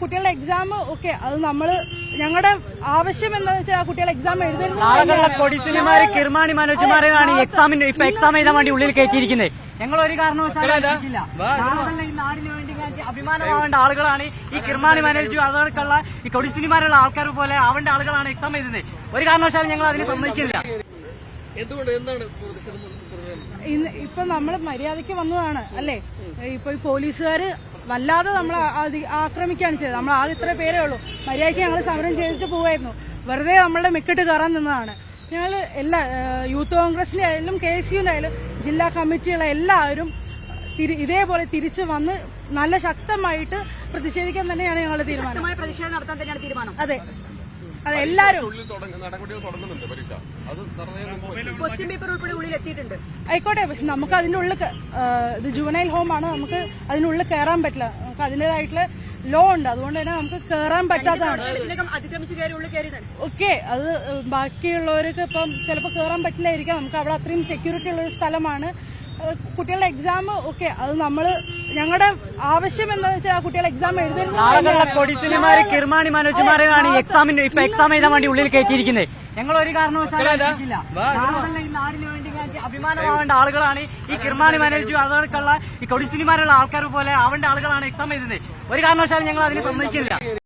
കുട്ടികളുടെ exam okay, അത് നമ്മള് ഞങ്ങളുടെ ആവശ്യം എന്താണെന്ന് വെച്ചാൽ ആ കുട്ടികളെ എക്സാം എഴുതുന്നത്. കൊടിസിനിമാര് കിർമാണി മനോജുമാരെയാണ് എക്സാം എഴുതാൻ വേണ്ടി ഉള്ളിൽ കയറ്റിയിരിക്കുന്നത്. ഞങ്ങൾ ഒരു കാരണവശാലും ഈ നാടിന് വേണ്ടി അഭിമാനമാവേണ്ട ആളുകളാണ് ഈ കിർമാണി മനോജു, അതോടൊക്കെയുള്ള ഈ കൊടിസിനിമാരുള്ള ആൾക്കാർ പോലെ ആവേണ്ട ആളുകളാണ് എക്സാം എഴുതുന്നത്. ഒരു കാരണവശാലും ഞങ്ങൾ അതിന് സമ്മതിക്കില്ല. ഇപ്പൊ നമ്മൾ മര്യാദയ്ക്ക് വന്നതാണ് അല്ലേ? ഇപ്പൊ ഈ പോലീസുകാര് വല്ലാതെ നമ്മൾ ആക്രമിക്കുകയാണ് ചെയ്തത്. നമ്മൾ ആകെ ഇത്ര പേരേ ഉള്ളൂ. മര്യാദയ്ക്ക് ഞങ്ങൾ സമരം ചെയ്തിട്ട് പോവായിരുന്നു. വെറുതെ നമ്മളുടെ മെക്കിട്ട് കയറാൻ നിന്നതാണ്. ഞങ്ങൾ എല്ലാ യൂത്ത് കോൺഗ്രസിന്റെ ആയാലും KSUവിന്റെ ആയാലും ജില്ലാ കമ്മിറ്റികളെ എല്ലാവരും ഇതേപോലെ തിരിച്ചു വന്ന് നല്ല ശക്തമായിട്ട് പ്രതിഷേധിക്കാൻ തന്നെയാണ് ഞങ്ങളുടെ തീരുമാനം. പ്രതിഷേധം നടത്താൻ തന്നെയാണ് തീരുമാനം. അതെ അതെ, എല്ലാവരും ക്വസ്റ്റ്യൻ പേപ്പർ ഉൾപ്പെടെ ഉള്ളിൽ എത്തിയിട്ടുണ്ട്. ആയിക്കോട്ടെ, പക്ഷെ നമുക്ക് അതിന്റെ ഉള്ളിൽ ഇത് ജുവനൈൽ ഹോം ആണ്, നമുക്ക് അതിനുള്ളിൽ കയറാൻ പറ്റില്ല. നമുക്ക് അതിന്റേതായിട്ടുള്ള ലോ ഉണ്ട്, അതുകൊണ്ട് തന്നെ നമുക്ക് കയറാൻ പറ്റാത്തതാണ്. ഓക്കെ, അത് ബാക്കിയുള്ളവർക്ക് ഇപ്പം ചിലപ്പോൾ കയറാൻ പറ്റില്ലായിരിക്കാം. നമുക്ക് അവിടെ അത്രയും സെക്യൂരിറ്റി ഉള്ള ഒരു സ്ഥലമാണ്. കുട്ടികളുടെ എക്സാം ഓക്കെ, അത് നമ്മള് ഞങ്ങളുടെ ആവശ്യം എന്താണെന്ന് വെച്ചാൽ ആ കുട്ടികളെ എക്സാം എഴുതുന്നത്. കൊടിസിനിമാര് കിർമാണി മനോജുമാരെയാണ് എക്സാം എഴുതാൻ വേണ്ടി ഉള്ളിൽ കയറ്റിയിരിക്കുന്നത്. ഞങ്ങൾ ഒരു കാരണവശാലും ഈ നാടിന് വേണ്ടി അഭിമാനമാവേണ്ട ആളുകളാണ് ഈ കിർമാണി മനോജു, അതോടൊക്കെയുള്ള ഈ കൊടിസിനിമാരുള്ള ആൾക്കാർ പോലെ ആവേണ്ട ആളുകളാണ് എക്സാം എഴുതുന്നത്. ഒരു കാരണവശാലും ഞങ്ങൾ അതിന് സമ്മതിക്കില്ല.